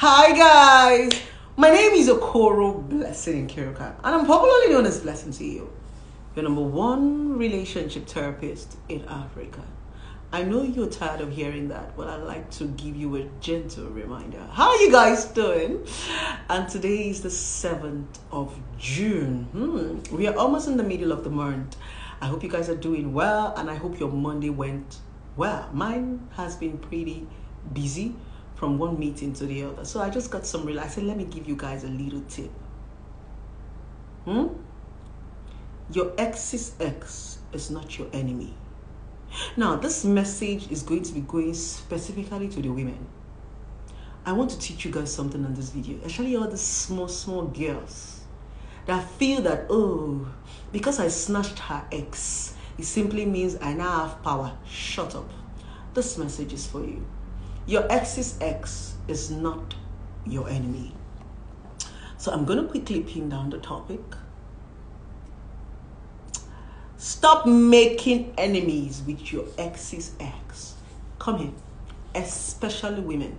Hi guys, my name is Okoro Blessing Kiruka and I'm popularly known as Blessing CEO, your number one relationship therapist in Africa. I know you're tired of hearing that, but I'd like to give you a gentle reminder. How are you guys doing? And today is the 7th of June. We are almost in the middle of the month. I hope you guys are doing well and I hope your Monday went well. Mine has been pretty busy from one meeting to the other. So I just got some relax. I said, let me give you guys a little tip. Your ex's ex is not your enemy. Now, this message is going to be going specifically to the women. I want to teach you guys something on this video, especially all the small girls that feel that, oh, because I snatched her ex, it simply means I now have power. Shut up. This message is for you. Your ex's ex is not your enemy. So I'm going to quickly pin down the topic. Stop making enemies with your ex's ex. Come here. Especially women.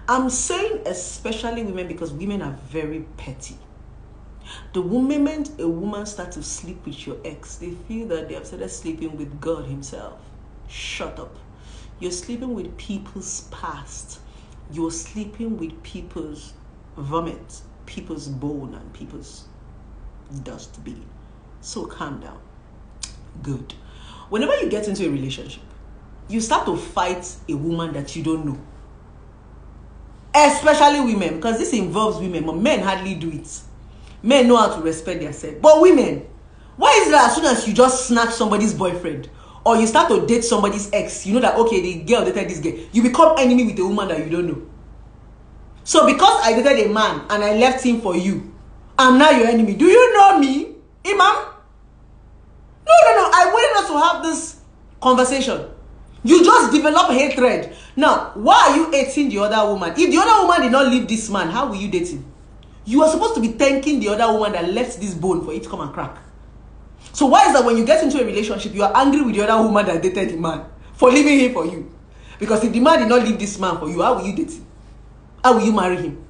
I'm saying especially women because women are very petty. The moment a woman starts to sleep with your ex, they feel that they have started sleeping with God himself. Shut up. You're sleeping with people's past. You're sleeping with people's vomit, people's bone, and people's dustbin. So calm down. Good. Whenever you get into a relationship, you start to fight a woman that you don't know. Especially women, because this involves women, but men hardly do it. Men know how to respect themselves. But women, why is it that as soon as you just snatch somebody's boyfriend, or you start to date somebody's ex, you know that, okay, the girl dated this girl, you become enemy with a woman that you don't know. So because I dated a man and I left him for you, I'm now your enemy. Do you know me, Imam? No. I wanted us to have this conversation. You just develop hatred. Now, why are you hating the other woman? If the other woman did not leave this man, how will you date him? You are supposed to be thanking the other woman that left this bone for it to come and crack. So why is that when you get into a relationship, you are angry with the other woman that dated the man for leaving him for you? Because if the man did not leave this man for you, how will you date him? How will you marry him?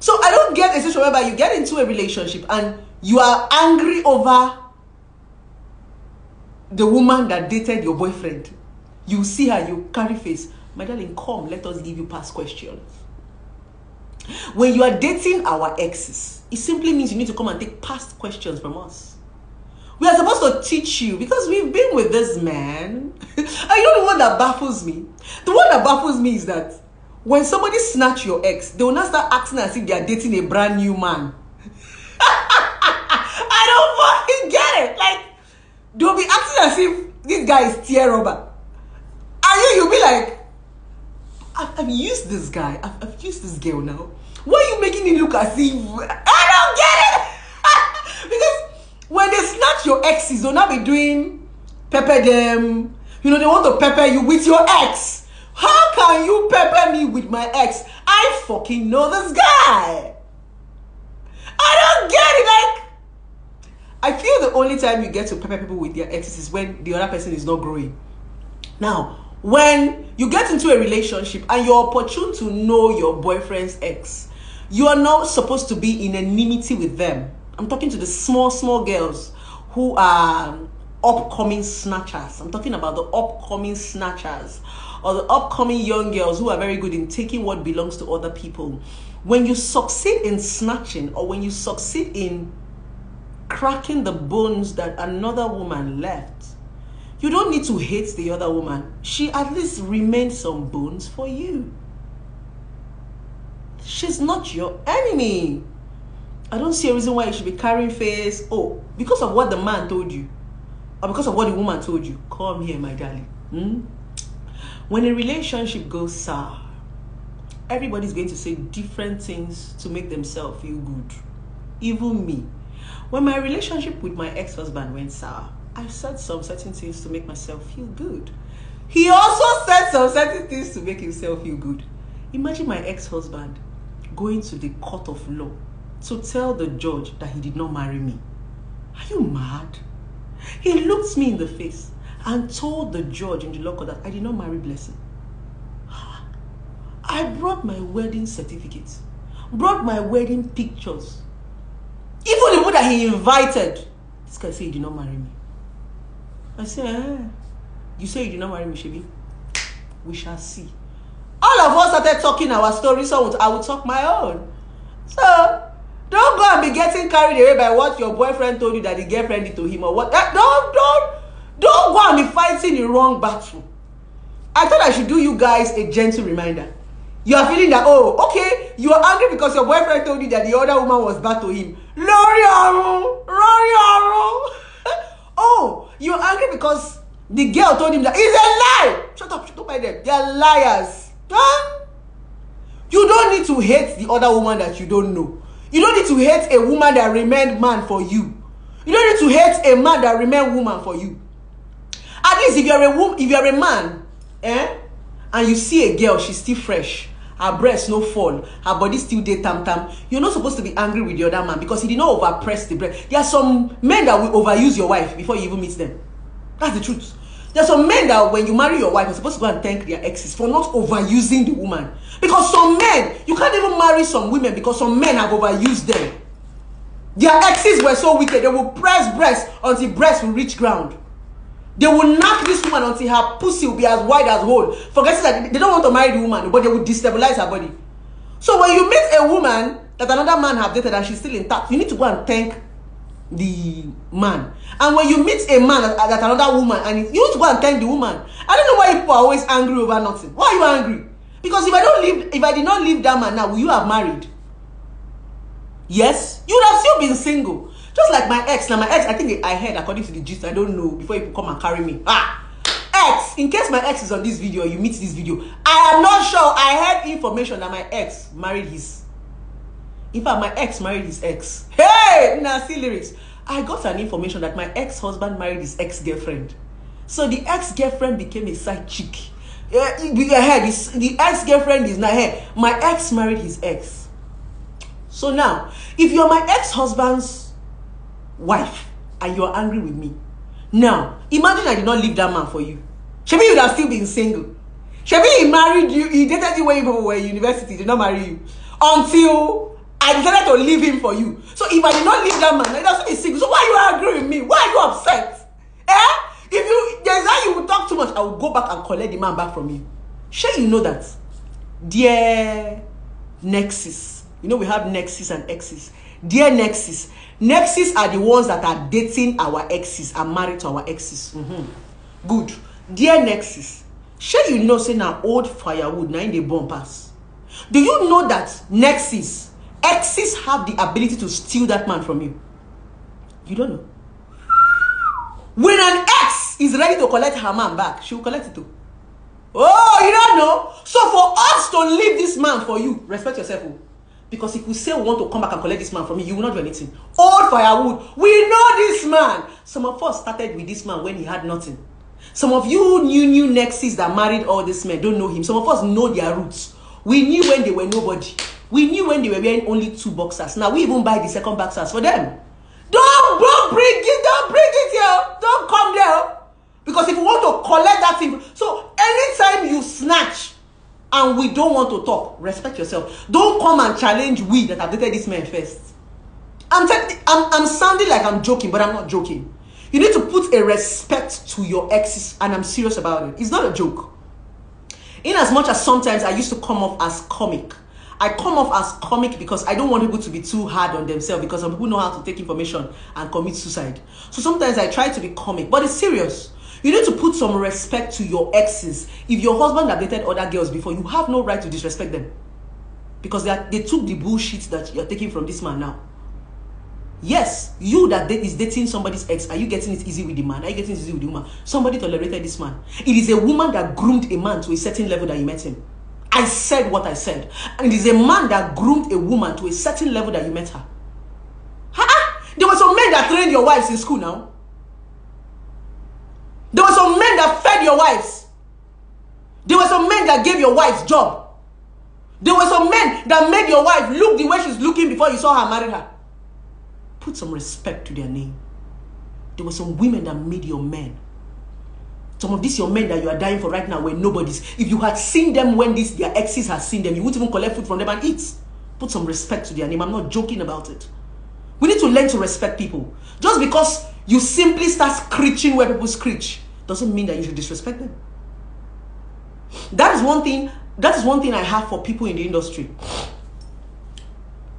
So I don't get a situation whereby you get into a relationship and you are angry over the woman that dated your boyfriend. You see her, you carry face. My darling, come, let us give you past questions. When you are dating our exes, it simply means you need to come and take past questions from us. We are supposed to teach you because we've been with this man. And you know the one that baffles me? The one that baffles me is that when somebody snatch your ex, they will not start acting as if they are dating a brand new man. I don't fucking get it. Like, they'll be acting as if this guy is tear rubber. And you'll be like, I've used this guy. I've used this girl now. Why are you making it look as if... I don't get it! Because when they snatch your exes, they'll not be doing pepper them. You know, they want to pepper you with your ex. How can you pepper me with my ex? I fucking know this guy. I don't get it. Like, I feel the only time you get to pepper people with their exes is when the other person is not growing. Now, when you get into a relationship and you're opportune to know your boyfriend's ex, you are not supposed to be in enmity with them. I'm talking to the small girls who are upcoming snatchers. I'm talking about the upcoming snatchers or the upcoming young girls who are very good in taking what belongs to other people. When you succeed in snatching or when you succeed in cracking the bones that another woman left, you don't need to hate the other woman. She at least remained some bones for you. She's not your enemy. I don't see a reason why you should be carrying face. Oh, because of what the man told you. Or because of what the woman told you. Come here, my darling. When a relationship goes sour, everybody's going to say different things to make themselves feel good. Even me. When my relationship with my ex-husband went sour, I said some certain things to make myself feel good. He also said some certain things to make himself feel good. Imagine my ex-husband going to the court of law to tell the judge that he did not marry me. Are you mad? He looked me in the face and told the judge in the law court that I did not marry Blessing. I brought my wedding certificate, brought my wedding pictures. Even the people that he invited, this guy said he did not marry me. I said, you say you did not marry me, Shebi? We shall see. All of us started talking our story, so I will talk my own. So, don't go and be getting carried away by what your boyfriend told you that the girlfriend did to him or what. Don't go and be fighting the wrong battle. I thought I should do you guys a gentle reminder. You are feeling that, oh, okay, you are angry because your boyfriend told you that the other woman was bad to him. Lori Aru. Oh, you're angry because the girl told him that it's a lie. Shut up by them. They are liars. Huh? You don't need to hate the other woman that you don't know. You don't need to hate a woman that remained man for you. You don't need to hate a man that remained woman for you. At least if you're a woman, if you're a man, and you see a girl, she's still fresh, her breast no fall, her body still dey tam tam, you're not supposed to be angry with the other man because he did not overpress the breast. There are some men that will overuse your wife before you even meet them. That's the truth. There are some men that when you marry your wife, you're supposed to go and thank their exes for not overusing the woman. Because some men, you can't even marry some women because some men have overused them. Their exes were so wicked, they will press breast until breast will reach ground. They will knock this woman until her pussy will be as wide as hole. Forgetting that they don't want to marry the woman, but they will destabilize her body. So when you meet a woman that another man have dated and she's still intact, you need to go and thank the man. And when you meet a man that another woman, and you need to go and thank the woman. I don't know why people are always angry over nothing. Why are you angry? Because if I did not leave that man now, will you have married? Yes, you would have still been single. Just like my ex. Now my ex, I think I heard according to the gist, I don't know, before you come and carry me. Ex, in case my ex is on this video, you meet this video, I am not sure. I heard information that my ex married his. In fact, my ex married his ex. Hey, nasty lyrics. I got an information that my ex-husband married his ex-girlfriend. So the ex-girlfriend became a side chick. The ex-girlfriend is not here. My ex married his ex. So now, if you're my ex-husband's wife and you're angry with me, now imagine I did not leave that man for you. Shebi, you would have still been single. Shebi, he married you, he dated you when you were in university, he did not marry you until I decided to leave him for you. So if I did not leave that man, I would have still been single. So why are you angry with me? Why are you upset? If there's how you will talk too much, I will go back and collect the man back from you. Sure, you know that. Dear Nexus, you know we have Nexus and exes. Dear Nexus, Nexus are the ones that are dating our exes and married to our exes. Good. Dear Nexus, sure you know say now old firewood now in the bomb pass. Do you know that Nexus, exes have the ability to steal that man from you? You don't know. When an ex is ready to collect her man back, she will collect it too. Oh, you don't know? So for us to leave this man for you, respect yourself. Because if we say we want to come back and collect this man from you, you will not do anything. Old firewood, we know this man. Some of us started with this man when he had nothing. Some of you new Nexus that married all these men don't know him. Some of us know their roots. We knew when they were nobody. We knew when they were wearing only 2 boxers. Now we even buy the second boxers for them. Don't bring it here. Don't come there. Because if you want to collect that thing, so anytime you snatch and we don't want to talk, respect yourself. Don't come and challenge we that have dated this man first. I'm sounding like I'm joking, but I'm not joking. You need to put a respect to your exes, and I'm serious about it. It's not a joke. In as much as sometimes I used to come off as comic. I come off as comic because I don't want people to be too hard on themselves, because some people know how to take information and commit suicide. So sometimes I try to be comic, but it's serious. You need to put some respect to your exes. If your husband have dated other girls before, you have no right to disrespect them. Because they took the bullshit that you're taking from this man now. Yes, you that is dating somebody's ex, are you getting it easy with the man? Are you getting it easy with the woman? Somebody tolerated this man. It is a woman that groomed a man to a certain level that you met him. I said what I said. And it is a man that groomed a woman to a certain level that you met her. There were some men that trained your wives in school now. There were some men that fed your wives. There were some men that gave your wives job. There were some men that made your wife look the way she's looking before you saw her marry her. Put some respect to their name. There were some women that made your men Some of these your men that you are dying for right now were nobodies. If you had seen them when their exes had seen them, you wouldn't even collect food from them and eat. Put some respect to their name. I'm not joking about it. We need to learn to respect people. Just because you simply start screeching where people screech doesn't mean that you should disrespect them. That is one thing I have for people in the industry.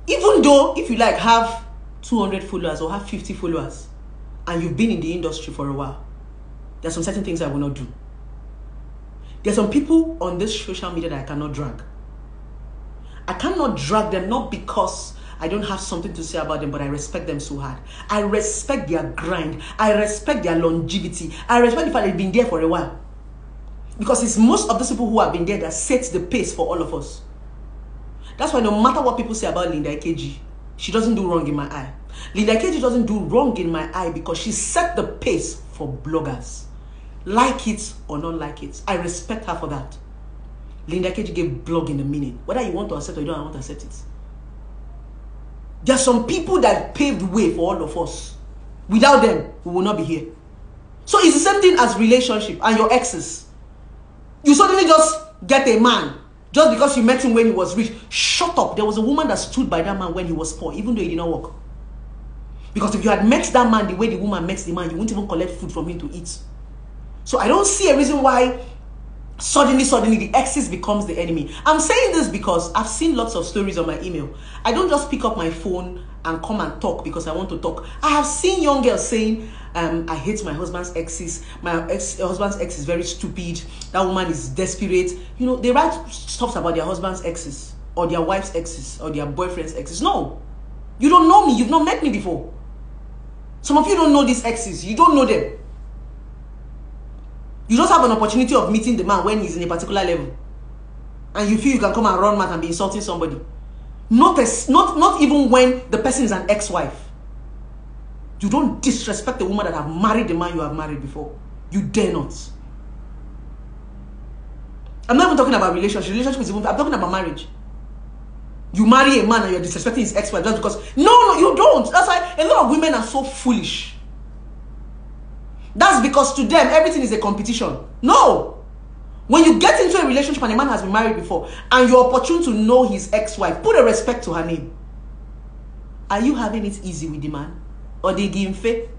Even though, if you like, have 200 followers or have 50 followers and you've been in the industry for a while, there's some certain things I will not do. There's some people on this social media that I cannot drag. I cannot drag them, not because I don't have something to say about them, but I respect them so hard. I respect their grind. I respect their longevity. I respect the fact they've been there for a while. Because it's most of those people who have been there that sets the pace for all of us. That's why no matter what people say about Linda Ikeji, she doesn't do wrong in my eye. Linda Ikeji doesn't do wrong in my eye because she set the pace for bloggers. Like it or not like it, I respect her for that. Linda Ikeji gave blog in a minute. Whether you want to accept or you don't want to accept it. There are some people that paved the way for all of us. Without them, we will not be here. So it's the same thing as relationship and your exes. You suddenly just get a man just because you met him when he was rich. Shut up. There was a woman that stood by that man when he was poor, even though he did not work. Because if you had met that man the way the woman met the man, you wouldn't even collect food from him to eat. So I don't see a reason why suddenly the exes becomes the enemy. I'm saying this because I've seen lots of stories on my email. I don't just pick up my phone and come and talk because I want to talk. I have seen young girls saying, I hate my husband's exes. My husband's ex is very stupid. That woman is desperate. You know, they write stuff about their husband's exes or their wife's exes or their boyfriend's exes. No, you don't know me. You've not met me before. Some of you don't know these exes. You don't know them. You just have an opportunity of meeting the man when he's in a particular level. And you feel you can come and run mad and be insulting somebody. Not even when the person is an ex-wife. You don't disrespect the woman that have married the man you have married before. You dare not. I'm not even talking about relationship. Relationship is even, I'm talking about marriage. You marry a man and you're disrespecting his ex-wife just because... No, you don't. That's why a lot of women are so foolish. That's because to them, everything is a competition. No. When you get into a relationship and a man has been married before and you're opportune to know his ex-wife, put a respect to her name. Are you having it easy with the man? Or they give him faith?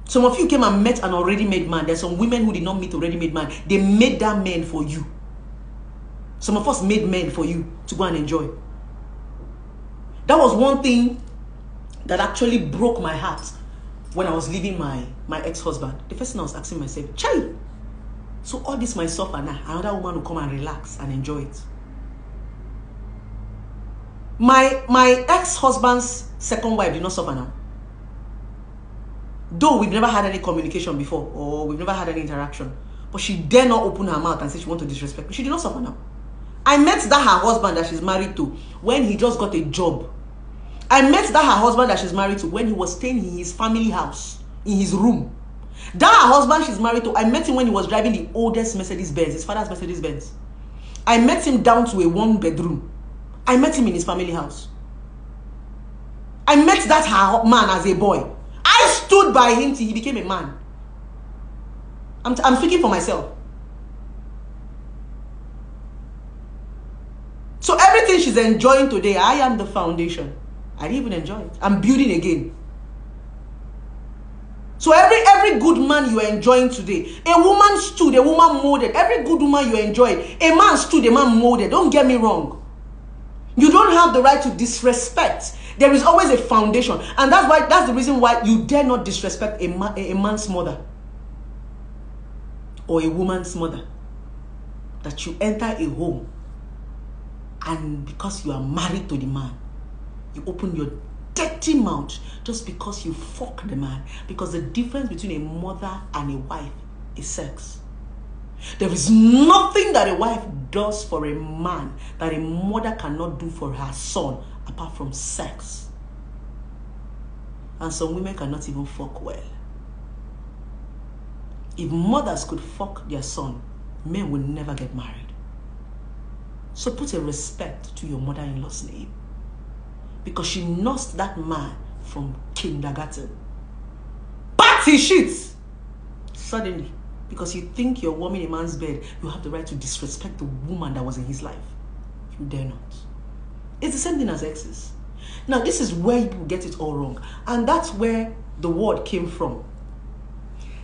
Some of you came and met an already made man. There's some women who did not meet already made man. They made that man for you. Some of us made men for you to go and enjoy. That was one thing that actually broke my heart when I was leaving my ex-husband. The first thing I was asking myself, Chai, so all this my suffer now, another woman will come and relax and enjoy it. My ex-husband's second wife did not suffer now. Though we've never had any communication before, or we've never had any interaction, but she dare not open her mouth and say she wants to disrespect me. She did not suffer now. I met that her husband that she's married to when he just got a job. I met that her husband that she's married to when he was staying in his family house, in his room. That her husband she's married to, I met him when he was driving the oldest Mercedes-Benz, his father's Mercedes-Benz. I met him down to a one-bedroom. I met him in his family house. I met that her man as a boy. I stood by him till he became a man. I'm speaking for myself. So everything she's enjoying today, I am the foundation. I didn't even enjoy it. I'm building again. So every good man you are enjoying today, a woman stood, a woman molded. Every good woman you enjoy, a man stood, a man molded. Don't get me wrong. You don't have the right to disrespect. There is always a foundation. And that's the reason why you dare not disrespect a man's mother. Or a woman's mother. That you enter a home. And because you are married to the man, you open your dirty mouth just because you fuck the man. Because the difference between a mother and a wife is sex. There is nothing that a wife does for a man that a mother cannot do for her son apart from sex. And some women cannot even fuck well. If mothers could fuck their son, men will never get married. So put a respect to your mother-in-law's name. Because she nursed that man from kindergarten. Packed his shit. suddenly, because you think you're warming a man's bed, you have the right to disrespect the woman that was in his life. You dare not. It's the same thing as exes. Now, this is where people get it all wrong. And that's where the word came from.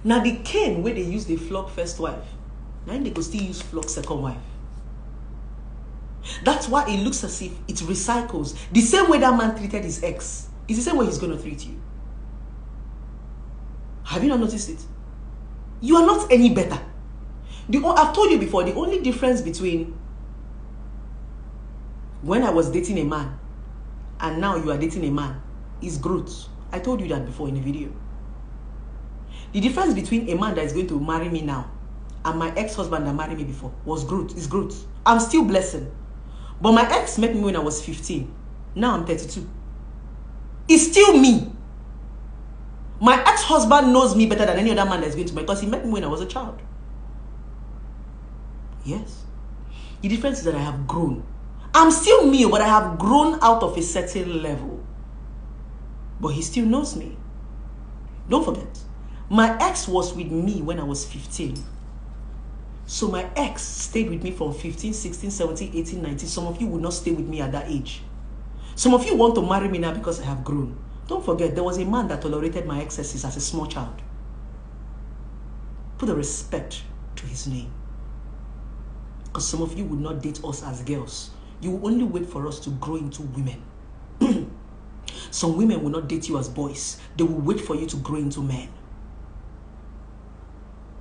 Now, the Cain, where they use the flog first wife, now they could still use flog second wife. That's why it looks as if it recycles. The same way that man treated his ex is the same way he's going to treat you. Have you not noticed it? You are not any better. I've told you before, the only difference between when I was dating a man and now you are dating a man is growth. I told you that before in a video. The difference between a man that is going to marry me now and my ex-husband that married me before was growth. Is growth. I'm still blessing. But my ex met me when I was 15. Now I'm 32. It's still me. My ex-husband knows me better than any other man that's going to marry because he met me when I was a child. Yes. The difference is that I have grown. I'm still me, but I have grown out of a certain level. But he still knows me. Don't forget, my ex was with me when I was 15. So my ex stayed with me from 15, 16, 17, 18, 19. Some of you will not stay with me at that age. Some of you want to marry me now because I have grown. Don't forget, there was a man that tolerated my excesses as a small child. Put a respect to his name. Because some of you would not date us as girls. You will only wait for us to grow into women. Some women will not date you as boys. They will wait for you to grow into men.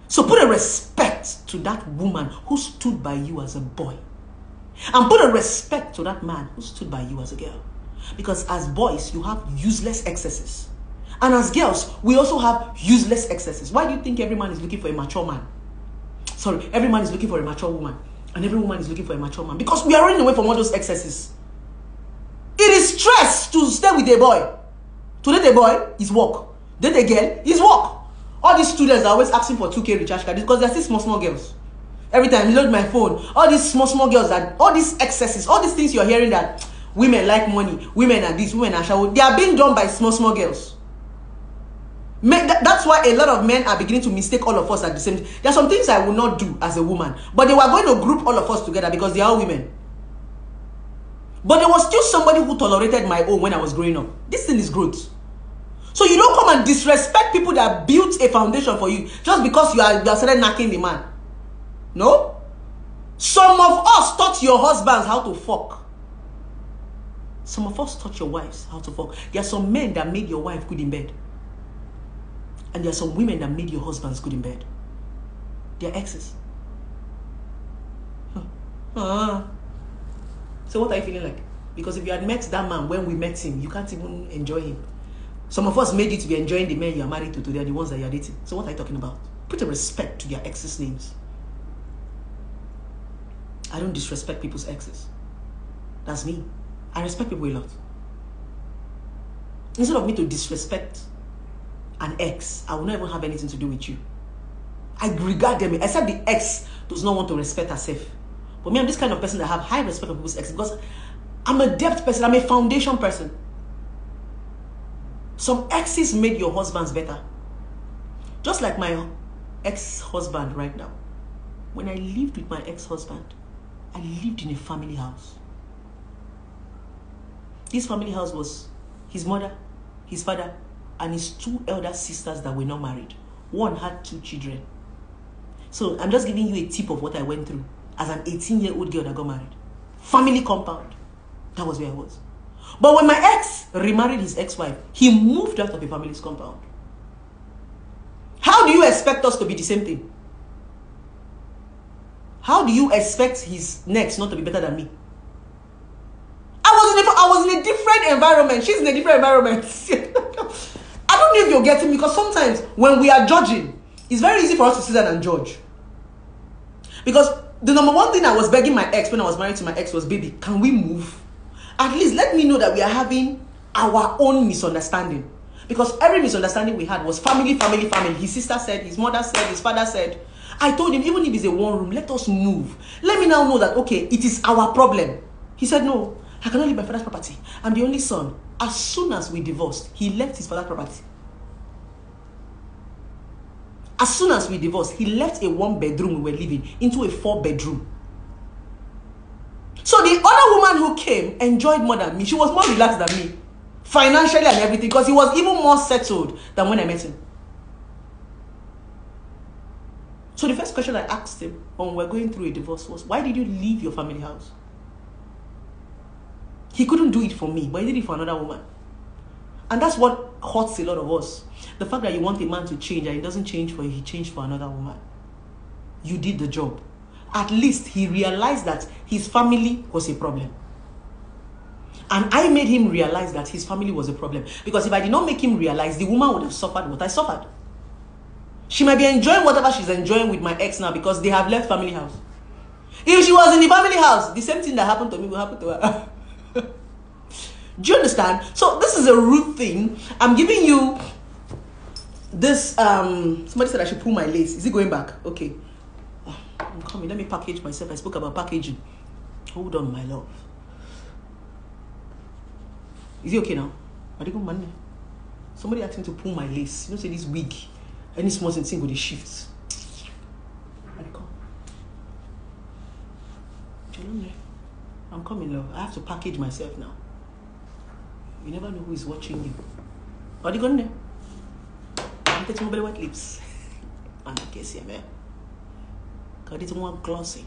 So put a respect to that woman who stood by you as a boy. And put a respect to that man who stood by you as a girl. Because as boys, you have useless excesses. And as girls, we also have useless excesses. Why do you think every man is looking for a mature man? Sorry, every man is looking for a mature woman. And every woman is looking for a mature man. Because we are running away from all those excesses. It is stress to stay with a boy. To date a boy is work. Date a girl is work. All these students are always asking for 2K recharge card because they're still small girls. Every time I load my phone, all these small girls, that all these excesses, all these things you're hearing that women like money, women are this, women are shower, they are being done by small girls. That's why a lot of men are beginning to mistake all of us at the same time. There are some things I will not do as a woman, but they were going to group all of us together because they are all women. But there was still somebody who tolerated my own when I was growing up. This thing is growth. So you don't come and disrespect people that built a foundation for you just because you are started knocking the man. No? Some of us taught your husbands how to fuck. Some of us taught your wives how to fuck. There are some men that made your wife good in bed. And there are some women that made your husbands good in bed. They are exes. So what are you feeling like? Because if you had met that man when we met him, you can't even enjoy him. Some of us made you to be enjoying the men you are married to. They are the ones that you are dating. So what are you talking about? Put a respect to their exes' names. I don't disrespect people's exes. That's me. I respect people a lot. Instead of me to disrespect an ex, I will not even have anything to do with you. I regard them, except the ex does not want to respect herself. But me, I'm this kind of person that have high respect for people's exes because I'm a depth person. I'm a foundation person. Some exes made your husbands better. Just like my ex-husband right now. When I lived with my ex-husband, I lived in a family house. This family house was his mother, his father, and his 2 elder sisters that were not married. One had 2 children. So I'm just giving you a tip of what I went through as an 18-year-old girl that got married. Family compound. That was where I was. But when my ex remarried his ex-wife, he moved out of the family's compound. How do you expect us to be the same thing? How do you expect his next not to be better than me? I was in a different environment. She's in a different environment. I don't know if you're getting me, because sometimes when we are judging, it's very easy for us to sit down and judge. Because the number one thing I was begging my ex when I was married to my ex was, baby, can we move? At least let me know that we are having our own misunderstanding. Because every misunderstanding we had was family. His sister said, his mother said, his father said. I told him, even if it's a one room, let us move. Let me now know that, okay, it is our problem. He said, no, I cannot leave my father's property. I'm the only son. As soon as we divorced, he left his father's property. As soon as we divorced, he left a 1-bedroom we were living into a 4-bedroom. So the other woman who came enjoyed more than me. She was more relaxed than me, financially and everything, because he was even more settled than when I met him. So the first question I asked him when we were going through a divorce was, why did you leave your family house? He couldn't do it for me, but he did it for another woman. And that's what hurts a lot of us. The fact that you want a man to change and he doesn't change for you, he changed for another woman. You did the job. At least he realized that his family was a problem. And I made him realize that his family was a problem. Because if I did not make him realize, the woman would have suffered what I suffered. She might be enjoying whatever she's enjoying with my ex now because they have left family house. If she was in the family house, the same thing that happened to me will happen to her. Do you understand? So this is a root thing. I'm giving you this. Somebody said I should pull my lace. Is it going back? Okay. I'm coming. Let me package myself. I spoke about packaging. Hold on, my love. Is it okay now? Somebody asked me to pull my lace. You know, say this wig. Any small thing go the shifts. I'm coming, love. I have to package myself now. You never know who is watching you. What are you going to do? I'm taking my white lips. And I guess yeah, man. Because it's more glossy.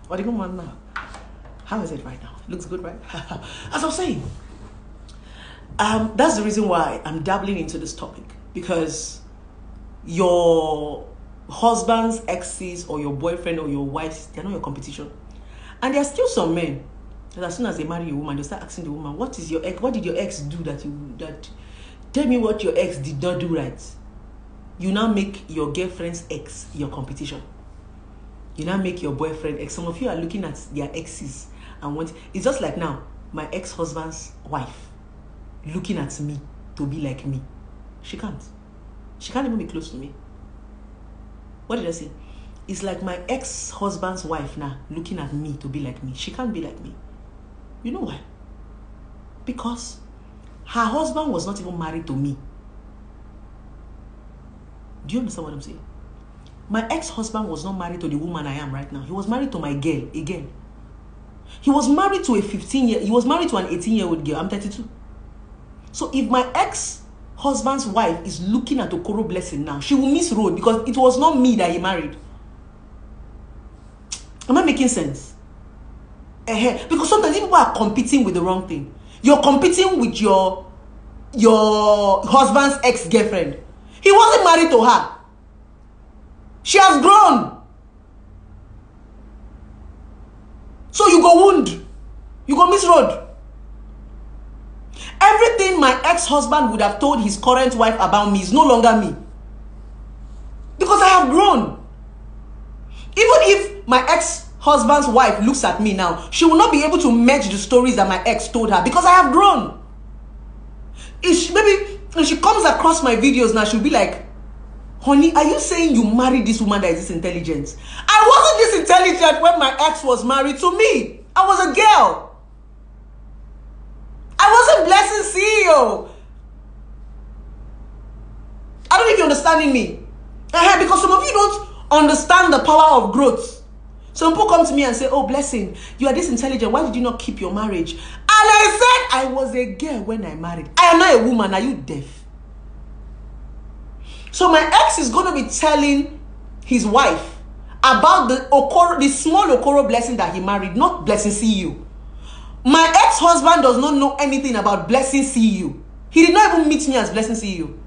What are you going now? How is it right now? It looks good, right? As I was saying, that's the reason why I'm dabbling into this topic, because your husband's exes or your boyfriend or your wife, they're not your competition. And there are still some men that as soon as they marry a woman, they start asking the woman, what is your ex? What did your ex do that tell me what your ex did not do right? You now make your girlfriend's ex your competition. You now make your boyfriend ex. Some of you are looking at their exes and want. It's just like now, my ex-husband's wife looking at me to be like me. She can't. She can't even be close to me. What did I say? It's like my ex-husband's wife now looking at me to be like me. She can't be like me. You know why? Because her husband was not even married to me. Do you understand what I'm saying? My ex-husband was not married to the woman I am right now. He was married to my girl, a girl. He was married to he was married to an 18-year-old girl. I'm 32. So if my ex-husband's wife is looking at Okoro Blessing now, she will miss road because it was not me that he married. Am I making sense? Because sometimes people are competing with the wrong thing. You're competing with your husband's ex-girlfriend. He wasn't married to her. She has grown. So you go wound. You go miss road. Everything my ex-husband would have told his current wife about me is no longer me. Because I have grown. Even if my ex-husband's wife looks at me now, she will not be able to match the stories that my ex told her because I have grown. Maybe when she comes across my videos now, she'll be like, honey, are you saying you married this woman that is this intelligent? I wasn't this intelligent when my ex was married to me. I was a girl. I wasn't Blessing CEO. I don't know if you're understanding me. Because some of you don't understand the power of growth. Some people come to me and say, oh, Blessing, you are this intelligent. Why did you not keep your marriage? And I said, I was a girl when I married. I am not a woman. Are you deaf? So my ex is going to be telling his wife about the small Okoro Blessing that he married, not Blessing CEO. My ex-husband does not know anything about Blessing CEO. He did not even meet me as Blessing CEO.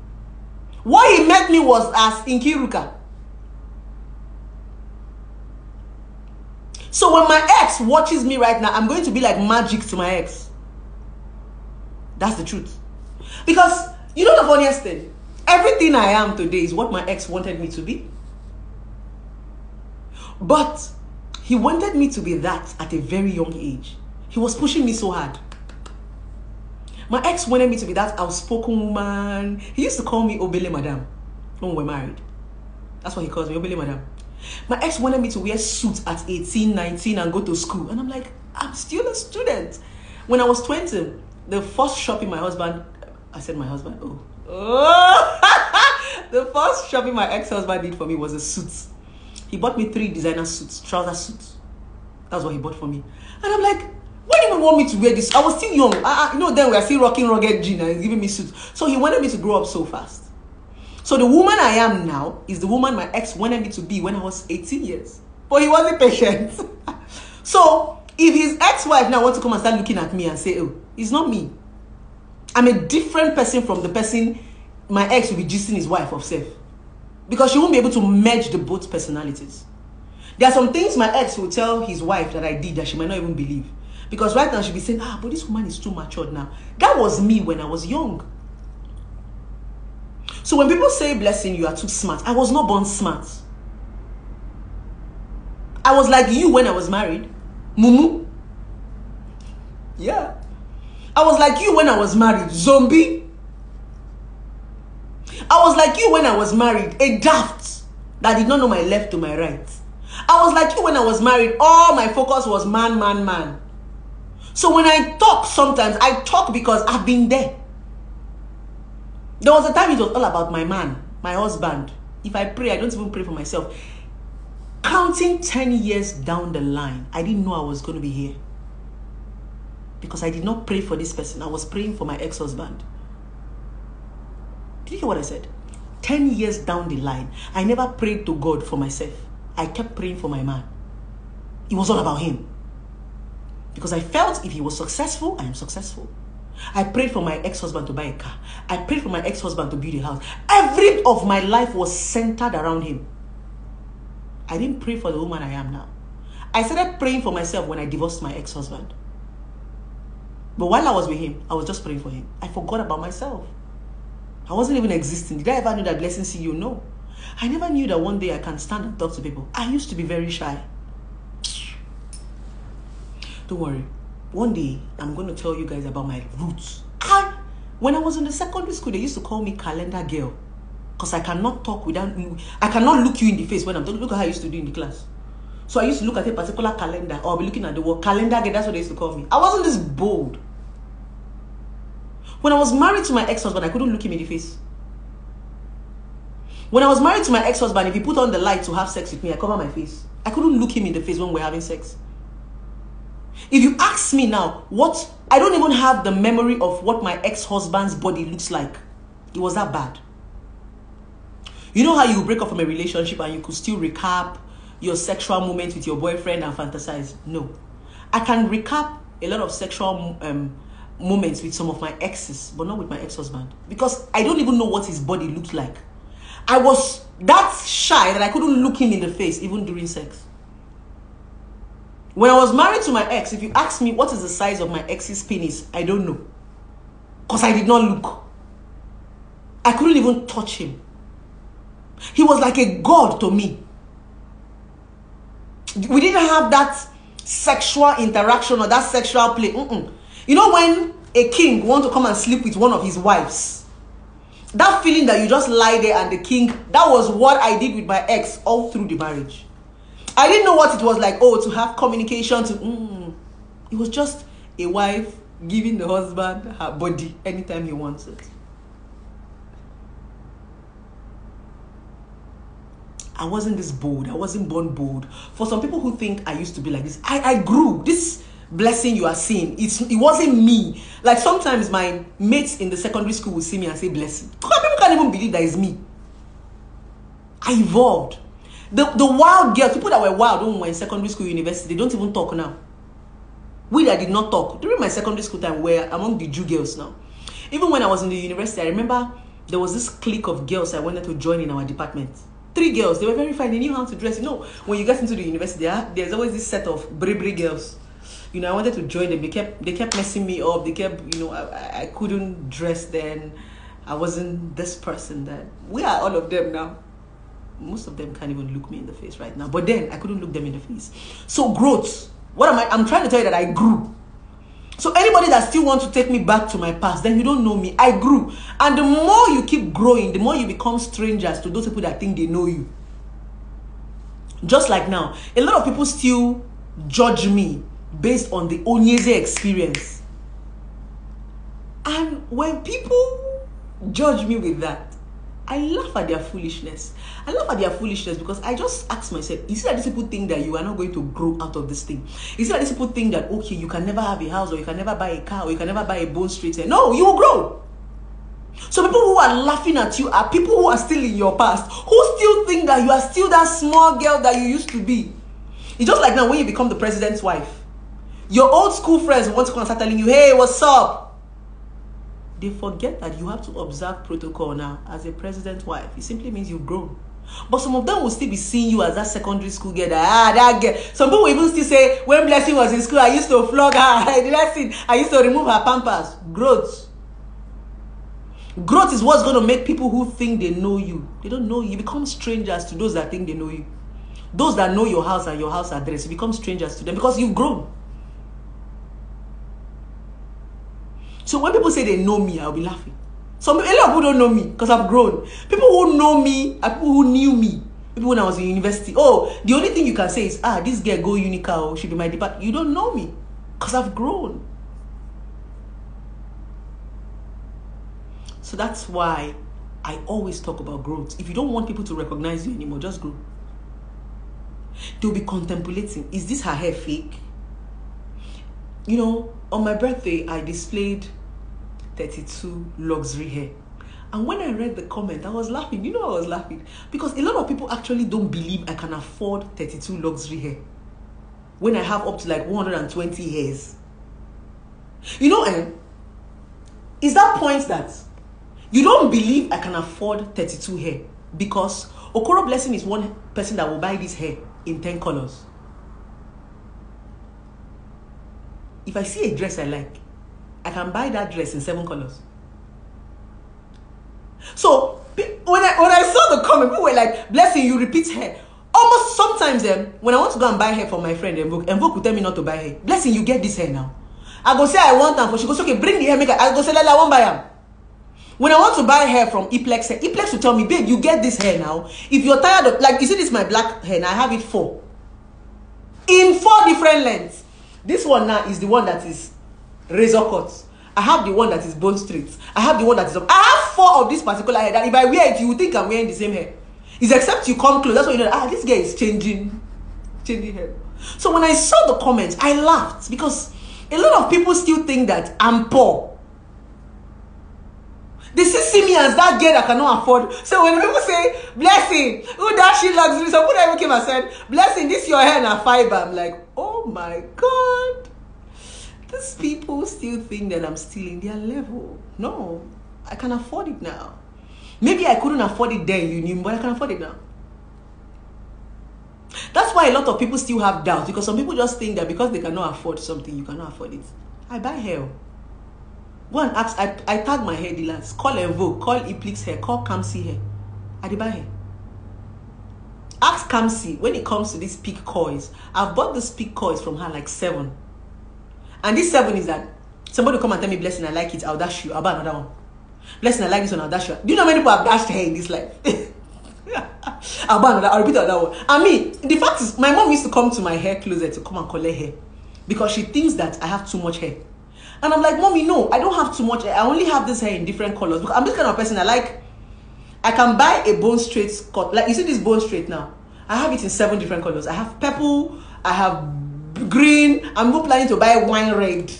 What he met me was as Inkiruka. So when my ex watches me right now, I'm going to be like magic to my ex. That's the truth. Because, you know the funniest thing? Everything I am today is what my ex wanted me to be. But he wanted me to be that at a very young age. He was pushing me so hard. My ex wanted me to be that outspoken woman. He used to call me Obele Madam when we were married. That's what he calls me, Obele Madam. My ex wanted me to wear suits at 18, 19 and go to school. And I'm like, I'm still a student. When I was 20, the first shopping my husband, the first shopping my ex-husband did for me was a suit. He bought me 3 designer suits, trouser suits. That's what he bought for me. And I'm like, why do you want me to wear this? I was still young. Then we are still rocking rugged jeans and he's giving me suits. So he wanted me to grow up so fast. So the woman I am now is the woman my ex wanted me to be when I was 18 years. But he wasn't patient. So if his ex-wife now wants to come and start looking at me and say, oh, it's not me. I'm a different person from the person my ex will be gisting his wife of self. Because she won't be able to merge the both personalities. There are some things my ex will tell his wife that I did that she might not even believe. Because right now she'll be saying, but this woman is too matured now. That was me when I was young. So when people say, Blessing, you are too smart, I was not born smart. I was like you when I was married. Mumu. Yeah. I was like you when I was married. Zombie. I was like you when I was married. A daft that did not know my left to my right. I was like you when I was married. All my focus was man, man, man. So when I talk sometimes, I talk because I've been there. There was a time it was all about my man, my husband. If I pray, I don't even pray for myself. Counting 10 years down the line, I didn't know I was going to be here. Because I did not pray for this person. I was praying for my ex-husband. Did you hear what I said? 10 years down the line, I never prayed to God for myself. I kept praying for my man. It was all about him. Because I felt if he was successful, I am successful. I prayed for my ex-husband to buy a car. I prayed for my ex-husband to build a house. Every of my life was centered around him. I didn't pray for the woman I am now. I started praying for myself when I divorced my ex-husband. But while I was with him, I was just praying for him. I forgot about myself. I wasn't even existing. Did I ever know that Blessing see you? No. I never knew that one day I can stand and talk to people. I used to be very shy. Don't worry. One day, I'm going to tell you guys about my roots. When I was in the secondary school, they used to call me calendar girl. Because I cannot talk without... I cannot look you in the face when I'm talking. Look at how I used to do in the class. So I used to look at a particular calendar, or I'll be looking at the word calendar girl. That's what they used to call me. I wasn't this bold. When I was married to my ex-husband, I couldn't look him in the face. When I was married to my ex-husband, if he put on the light to have sex with me, I cover my face. I couldn't look him in the face when we're having sex. If you ask me now, I don't even have the memory of what my ex-husband's body looks like. It was that bad. You know how you break up from a relationship and you could still recap your sexual moments with your boyfriend and fantasize? No. I can recap a lot of sexual moments with some of my exes, but not with my ex-husband. Because I don't even know what his body looked like. I was that shy that I couldn't look him in the face, even during sex. When I was married to my ex, if you ask me what is the size of my ex's penis, I don't know. Because I did not look. I couldn't even touch him. He was like a god to me. We didn't have that sexual interaction or that sexual play. You know when a king wants to come and sleep with one of his wives? That feeling that you just lie there and the king, that was what I did with my ex all through the marriage. I didn't know what it was like, to have communication, It was just a wife giving the husband her body anytime he wants it. I wasn't this bold. I wasn't born bold. For some people who think I used to be like this, I grew. This Blessing you are seeing, it wasn't me. Like sometimes my mates in the secondary school will see me and say Blessing. People can't even believe that it's me. I evolved. The wild girls, people that were wild when we were in secondary school, university, they don't even talk now. We that did not talk during my secondary school time were among the Jew girls now. Even when I was in the university, I remember there was this clique of girls I wanted to join in our department. 3 girls, they were very fine. They knew how to dress. You know, when you get into the university, there's always this set of bri girls. You know, I wanted to join them. They kept messing me up. They kept, I couldn't dress then. I wasn't this person then. We are all of them now. Most of them can't even look me in the face right now. But then I couldn't look them in the face. So growth. What am I? I'm trying to tell you that I grew. So anybody that still wants to take me back to my past, then you don't know me. I grew. And the more you keep growing, the more you become strangers to those people that think they know you. Just like now, a lot of people still judge me based on the Onyeze experience. And when people judge me with that, I laugh at their foolishness. I laugh at their foolishness because I just ask myself, is it that these people think that you are not going to grow out of this thing? Is it that these people think that, okay, you can never have a house, or you can never buy a car, or you can never buy a bone straight hair? No, you will grow. So people who are laughing at you are people who are still in your past, who still think that you are still that small girl that you used to be. It's just like now when you become the president's wife. Your old school friends want to come and start telling you, hey, what's up? They forget that you have to observe protocol now as a president's wife. It simply means you've grown. But some of them will still be seeing you as that secondary school girl. That girl. Some people will even still say, when Blessing was in school, I used to flog her. Blessing, I used to remove her pampers. Growth. Growth is what's going to make people who think they know you. They don't know you. You become strangers to those that think they know you. Those that know your house and your house address, you become strangers to them because you've grown. So when people say they know me, I'll be laughing. A lot of people don't know me because I've grown. People who know me are people who knew me. People when I was in university. Oh, the only thing you can say is, this girl go Unica, should be my department. You don't know me because I've grown. So that's why I always talk about growth. If you don't want people to recognize you anymore, just grow. They'll be contemplating, is this her hair fake? You know, on my birthday, I displayed 32 luxury hair. And when I read the comment, I was laughing. You know, I was laughing because a lot of people actually don't believe I can afford 32 luxury hair when I have up to like 120 hairs. You know, is that point that you don't believe I can afford 32 hair because Okoro Blessing is one person that will buy this hair in 10 colors. If I see a dress I like, I can buy that dress in 7 colors. So when I saw the comment, people were like, Blessing, you repeat hair. Almost sometimes when I want to go and buy hair for my friend, Envoke will tell me not to buy hair. Blessing, you get this hair now. I go say I want them, for she goes, okay, bring the hair maker. I go say, I won't buy them. When I want to buy hair from Eplex hair, Eplex will tell me, babe, you get this hair now. If you're tired of, like, you see this my black hair, now I have it 4. In 4 different lengths. This one now is the one that is razor cut. I have the one that is bone straight. I have the one that is up. I have 4 of this particular hair that if I wear it, you would think I'm wearing the same hair. It's except you come close. That's why you know, this girl is changing hair. So when I saw the comments, I laughed because a lot of people still think that I'm poor. They still see me as that girl that cannot afford. So when people say, Blessing, who that she luxury? So I even came and said, Blessing, this your hair and fiber. I'm like, oh my God. These people still think that I'm still in their level. No, I can afford it now. Maybe I couldn't afford it then, you knew, but I can afford it now. That's why a lot of people still have doubts, because some people just think that because they cannot afford something, you cannot afford it. I buy hair. Go and ask, I tag my hair dealers. Call Envoke, call Eplex hair, call Kamsi hair. I buy hair. Ask Kamsi, when it comes to these peak coils, I've bought these peak coils from her like 7. And this 7 is that somebody come and tell me, Blessing, I like it, I'll dash you. I'll buy another one. Blessing, I like this one, I'll dash you. Do you know how many people have dashed hair in this life? I'll buy another, I'll repeat another one. And me, the fact is, my mom used to come to my hair closet to come and collect hair because she thinks that I have too much hair. And I'm like, Mommy, no, I don't have too much hair. I only have this hair in different colors. Because I'm this kind of person, I can buy a bone straight cut. Like, you see this bone straight now? I have it in 7 different colors. I have purple, I have green, I'm not planning to buy wine red.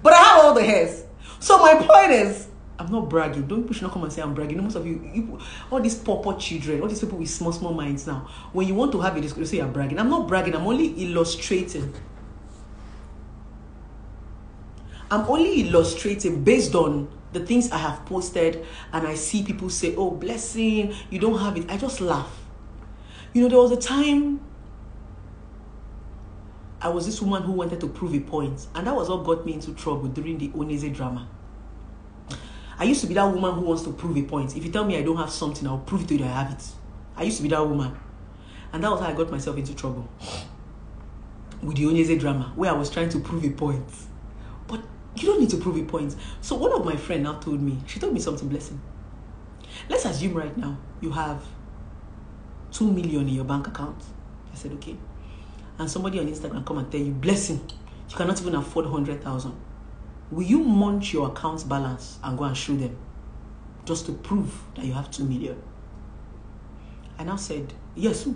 But I have all the hairs. So my point is, I'm not bragging. Don't push, not come and say I'm bragging. Most of you, all these poor children, all these people with small minds now, when you want to have a discussion, you say I'm bragging. I'm not bragging, I'm only illustrating. I'm only illustrating based on the things I have posted, and I see people say, oh, Blessing, you don't have it. I just laugh. You know, there was a time I was this woman who wanted to prove a point, and that was what got me into trouble during the Onyeze drama. I used to be that woman who wants to prove a point. If you tell me I don't have something, I'll prove it to you that I have it. I used to be that woman. And that was how I got myself into trouble with the Onyeze drama, where I was trying to prove a point. But you don't need to prove a point. So one of my friends now told me, she told me something, Blessing. Let's assume right now you have 2 million in your bank account. I said, okay. and somebody on Instagram come and tell you, blessing, you cannot even afford 100,000. Will you munch your account balance and go and show them just to prove that you have 2 million? I now said, yes.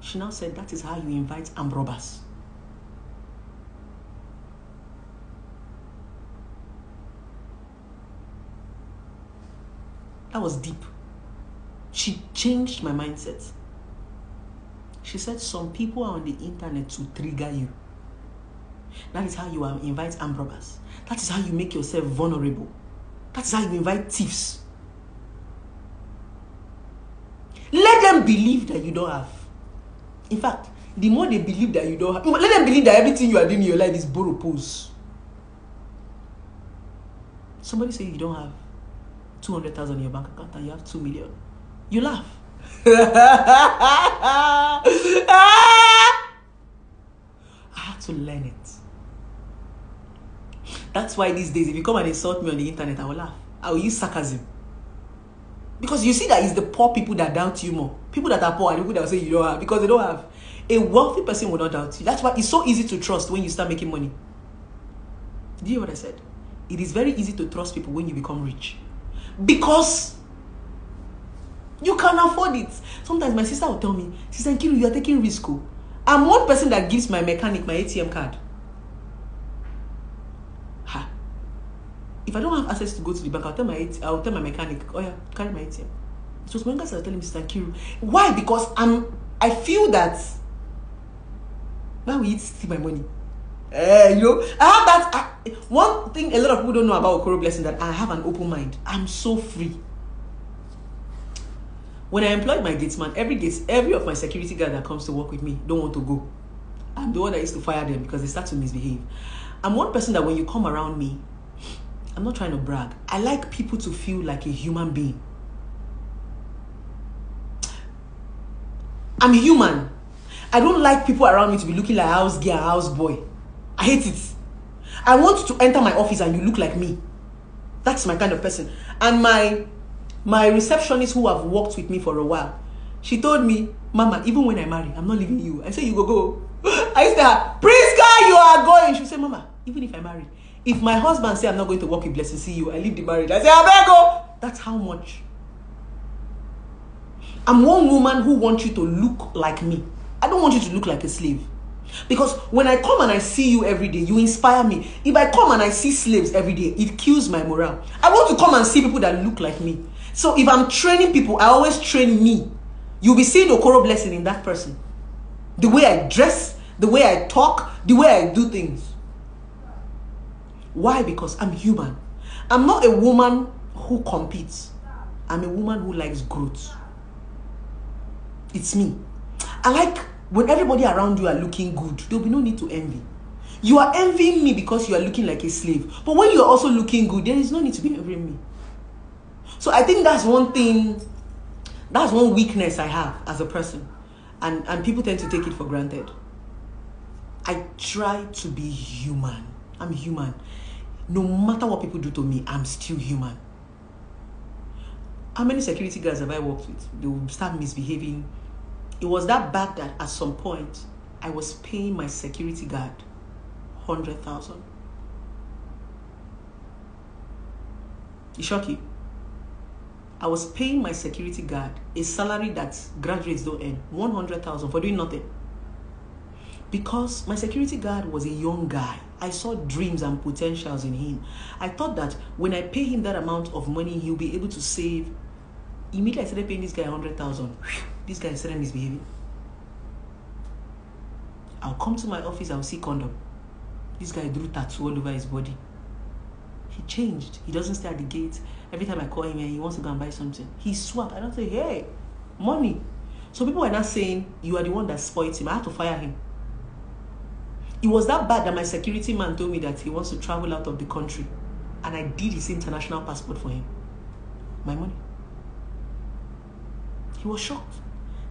She now said, that is how you invite armed robbers. That was deep. She changed my mindset. She said, some people are on the internet to trigger you. That is how you invite armed robbers. That is how you make yourself vulnerable. That is how you invite thieves. Let them believe that you don't have. In fact, the more they believe that you don't have, let them believe that everything you are doing in your life is borrow pose. Somebody say you don't have 200,000 in your bank account and you have 2 million. You laugh. I had to learn it. That's why these days, if you come and insult me on the internet, I will laugh. I will use sarcasm. Because you see that it's the poor people that doubt you more. People that are poor are the people that will say you don't have, because they don't have. A wealthy person will not doubt you. That's why it's so easy to trust when you start making money. Do you hear what I said? It is very easy to trust people when you become rich. Because you can afford it. Sometimes my sister will tell me, Sister Nkiru, you are taking risk. I'm one person that gives my mechanic my ATM card. If I don't have access to go to the bank, I'll tell my mechanic, oh yeah, carry my ATM. It was when guys are telling me, Sister Nkiru. Why? Because I feel that, why will you steal my money? You know, I have that. One thing a lot of people don't know about Okoro Blessing, that I have an open mind. I'm so free. When I employed my gatesman, every of my security guard that comes to work with me don't want to go. I'm the one that used to fire them because they start to misbehave. I'm one person that when you come around me, I'm not trying to brag, I like people to feel like a human being. I'm human. I don't like people around me to be looking like a house girl, a house boy. I hate it. I want to enter my office and you look like me. That's my kind of person. And my receptionist, who have worked with me for a while, she told me, Mama, even when I marry, I'm not leaving you. I say, you go. I used to her, Priska, you are going. She said, Mama, even if I marry, if my husband say I'm not going to work with Blessing, see you, I leave the marriage. I say, I better go. That's how much. I'm one woman who wants you to look like me. I don't want you to look like a slave. Because when I come and I see you every day, you inspire me. If I come and I see slaves every day, it kills my morale. I want to come and see people that look like me. So if I'm training people, I always train me. You'll be seeing Okoro Blessing in that person. The way I dress, the way I talk, the way I do things. Why? Because I'm human. I'm not a woman who competes. I'm a woman who likes growth. It's me. I like when everybody around you are looking good, there'll be no need to envy. You are envying me because you are looking like a slave. But when you are also looking good, there is no need to be envying me. So I think that's one thing, that's one weakness I have as a person. And people tend to take it for granted. I try to be human. I'm human. No matter what people do to me, I'm still human. How many security guards have I worked with? They will start misbehaving. It was that bad that at some point, I was paying my security guard 100,000. It shock you? I was paying my security guard a salary that graduates don't earn, 100,000 for doing nothing. Because my security guard was a young guy. I saw dreams and potentials in him. I thought that when I pay him that amount of money, he'll be able to save. Immediately I started paying this guy 100,000. This guy started misbehaving. I'll come to my office, I'll see condom. This guy drew tattoo all over his body. He changed. He doesn't stay at the gate. Every time I call him and he wants to go and buy something, he swapped. I don't say, hey, money. So people are not saying you are the one that spoiled him. I had to fire him. It was that bad that my security man told me that he wants to travel out of the country. And I did his international passport for him. My money. He was shocked.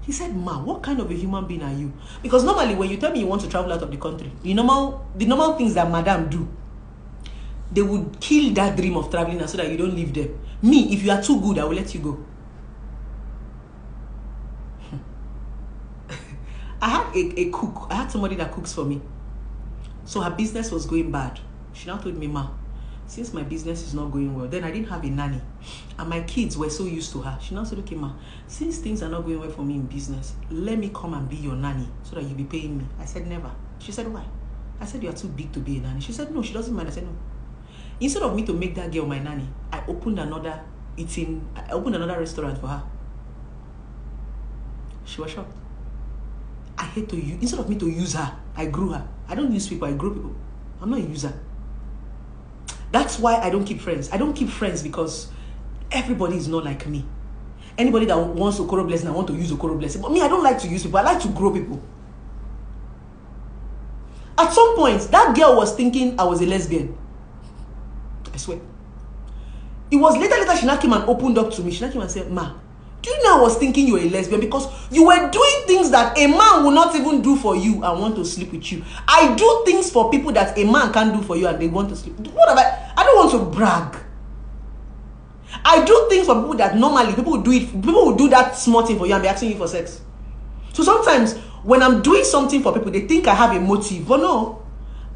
He said, Ma, what kind of a human being are you? Because normally when you tell me you want to travel out of the country, the normal things that madam do, they would kill that dream of traveling so that you don't live there. Me, if you are too good, I will let you go. I had a cook. I had somebody that cooks for me. So her business was going bad. She now told me, ma, since my business is not going well, then I didn't have a nanny. And my kids were so used to her. She now said, okay, ma, since things are not going well for me in business, let me come and be your nanny so that you'll be paying me. I said, never. She said, why? I said, you are too big to be a nanny. She said, no, she doesn't mind. I said, no. Instead of me to make that girl my nanny, I opened another restaurant for her. She was shocked. I hate to use, instead of me to use her, I grew her. I don't use people, I grow people. I'm not a user. That's why I don't keep friends. I don't keep friends because everybody is not like me. Anybody that wants Okoro blessing, I want to use Okoro blessing. But me, I don't like to use people. I like to grow people. At some point, that girl was thinking I was a lesbian. I swear. It was later she now came and opened up to me. She now came and said, ma, do you know I was thinking you were a lesbian because you were doing things that a man will not even do for you and want to sleep with you. I do things for people that a man can't do for you and they want to sleep. What have I don't want to brag. I do things for people that normally people will do that small thing for you and be asking you for sex. So sometimes when I'm doing something for people, they think I have a motive. But no.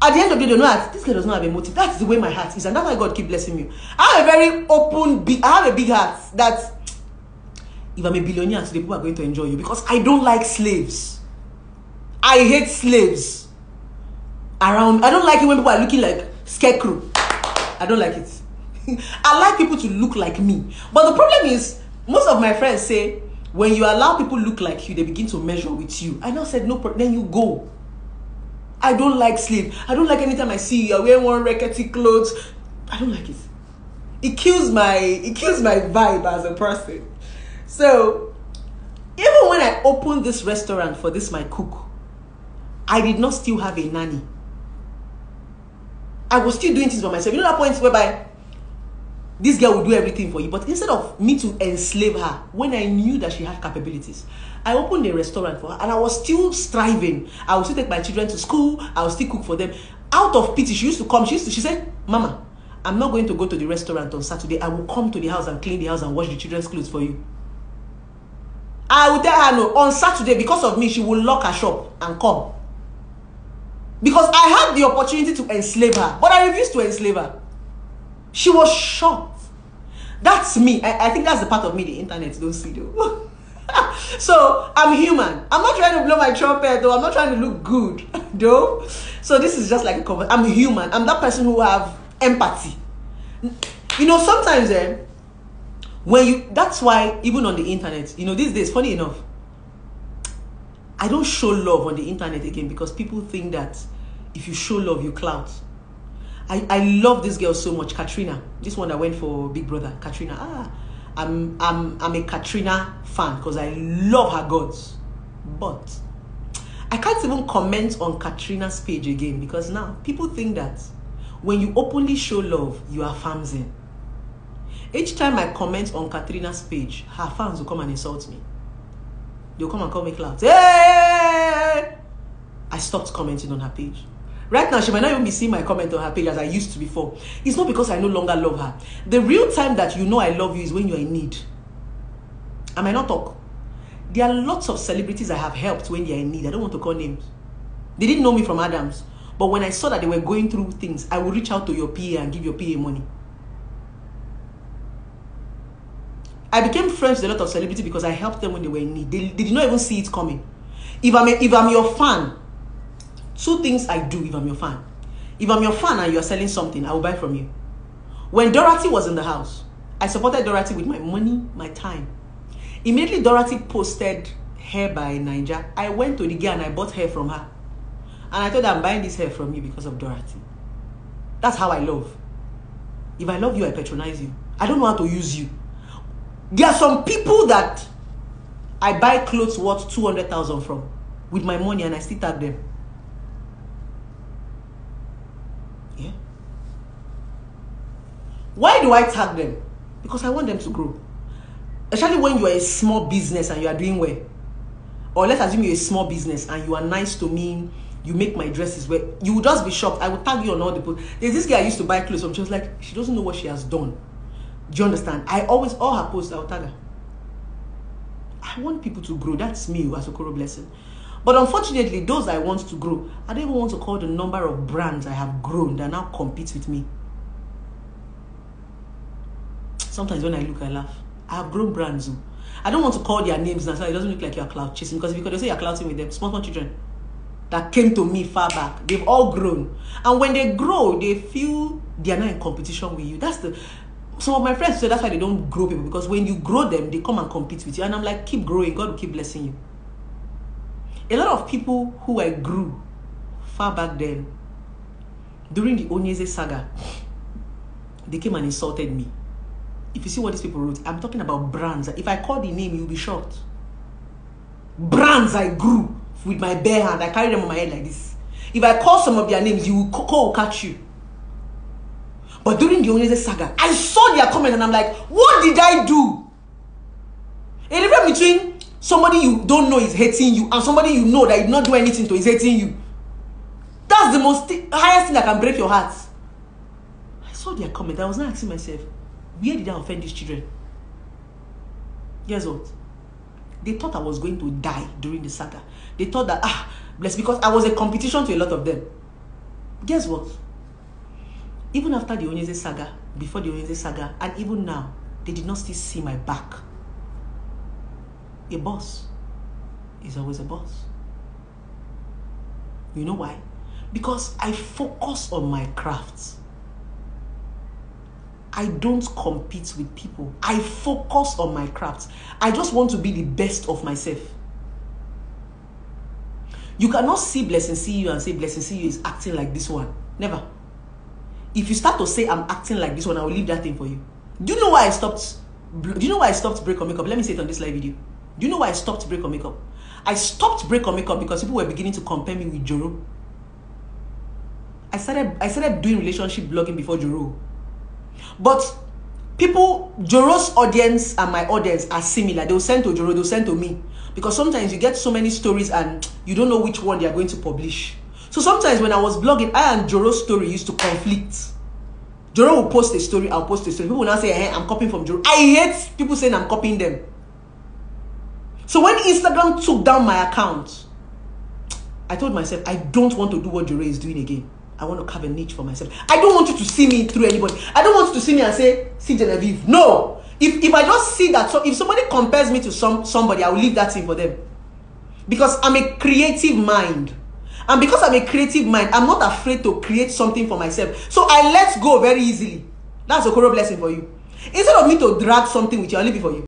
At the end of the day, they know that this girl does not have a motive. That's the way my heart is, and that's why God keep blessing me. I have a very open, I have a big heart that if I'm a billionaire today, people are going to enjoy you because I don't like slaves. I hate slaves around. I don't like it when people are looking like scarecrow. I don't like it. I like people to look like me. But the problem is, most of my friends say, when you allow people look like you, they begin to measure with you. I now said, no, then you go. I don't like slave. I don't like anytime I see you wearing one rickety clothes. I don't like it. It kills my vibe as a person. So, even when I opened this restaurant for this my cook, I did not still have a nanny. I was still doing things for myself. You know that point whereby this girl will do everything for you, but instead of me to enslave her, when I knew that she had capabilities, I opened a restaurant for her and I was still striving. I would still take my children to school. I would still cook for them. Out of pity, she used to come. She said, Mama, I'm not going to go to the restaurant on Saturday. I will come to the house and clean the house and wash the children's clothes for you. I would tell her no. On Saturday, because of me, she will lock her shop and come. Because I had the opportunity to enslave her, but I refused to enslave her. She was shocked. That's me. I think that's the part of me the internet don't see though. So I'm human. I'm not trying to blow my trumpet though. I'm not trying to look good though. So this is just like a cover. I'm human. I'm that person who have empathy. You know, sometimes that's why even on the internet, you know, these days, funny enough, I don't show love on the internet again because people think that if you show love, you clout. I love this girl so much, Katrina. This one that went for Big Brother, Katrina. I'm a Katrina fan because I love her guts. But I can't even comment on Katrina's page again because now people think that when you openly show love, you are famsing. Each time I comment on Katrina's page, her fans will come and insult me. They'll come and call me clout. Hey! I stopped commenting on her page. Right now, she might not even be seeing my comment on her page as I used to before. It's not because I no longer love her. The real time that you know I love you is when you're in need. I might not talk. There are lots of celebrities I have helped when they're in need. I don't want to call names. They didn't know me from Adams. But when I saw that they were going through things, I would reach out to your PA and give your PA money. I became friends with a lot of celebrities because I helped them when they were in need. They did not even see it coming. If I'm your fan, two things I do if I'm your fan. If I'm your fan and you're selling something, I will buy from you. When Dorothy was in the house, I supported Dorothy with my money, my time. Immediately Dorothy posted hair by Niger. I went to the girl and I bought hair from her. And I told her, I'm buying this hair from you because of Dorothy. That's how I love. If I love you, I patronize you. I don't know how to use you. There are some people that I buy clothes worth 200,000 from with my money and I still tag them. Yeah. Why do I tag them? Because I want them to grow. Especially when you are a small business and you are doing well. Or let's assume you're a small business and you are nice to me, you make my dresses well. You will just be shocked. I will tag you on all the posts. There's this girl I used to buy clothes from. She was like, she doesn't know what she has done. Do you understand? I always, all her posts, I will tag her. I want people to grow. That's me as Okoro Blessing. But unfortunately, those I want to grow, I don't even want to call the number of brands I have grown that now compete with me. Sometimes when I look, I laugh. I have grown brands. I don't want to call their names now so it doesn't look like you're clout chasing, because they say you're clouting with them, small children that came to me far back, they've all grown. And when they grow, they feel they are not in competition with you. Some of my friends say that's why they don't grow people, because when you grow them, they come and compete with you. And I'm like, keep growing, God will keep blessing you. A lot of people who I grew far back then, during the Onyeze saga, they came and insulted me. If you see what these people wrote, I'm talking about brands. If I call the name, you'll be shocked. Brands I grew with my bare hand. I carry them on my head like this. If I call some of their names, you will catch you. But during the Onyeze saga, I saw their comment and I'm like, what did I do? A difference between somebody you don't know is hating you and somebody you know that did not do anything to is hating you. That's the highest thing that can break your heart. I saw their comment. I was not asking myself, where did I offend these children? Guess what? They thought I was going to die during the saga. They thought that, bless, because I was a competition to a lot of them. Guess what? Even after the Onyeze saga, before the Onyeze saga, and even now, they did not still see my back. A boss is always a boss. You know why? Because I focus on my crafts. I don't compete with people. I focus on my crafts. I just want to be the best of myself. You cannot see Blessing see you and say Blessing see you is acting like this one. Never. If you start to say I'm acting like this one, I will leave that thing for you. Do you know why I stopped? Do you know why I stopped Break or Makeup? Let me say it on this live video. Do you know why I stopped Break or Makeup? I stopped Break or Makeup because people were beginning to compare me with Joro. I started doing relationship blogging before Joro. But people, Joro's audience and my audience are similar. They'll send to Joro, they'll send to me. Because sometimes you get so many stories and you don't know which one they are going to publish. So sometimes when I was blogging, I and Joro's story used to conflict. Joro will post a story, I'll post a story. People will now say, hey, I'm copying from Joro. I hate people saying I'm copying them. So when Instagram took down my account, I told myself, I don't want to do what Joro is doing again. I want to carve a niche for myself. I don't want you to see me through anybody. I don't want you to see me and say, see Genevieve. No. If I just see that, so if somebody compares me to somebody, I will leave that thing for them. Because I'm a creative mind. And because I'm a creative mind, I'm not afraid to create something for myself. So I let go very easily. That's a Okoro blessing for you. Instead of me to drag something with you, I'll leave it for you.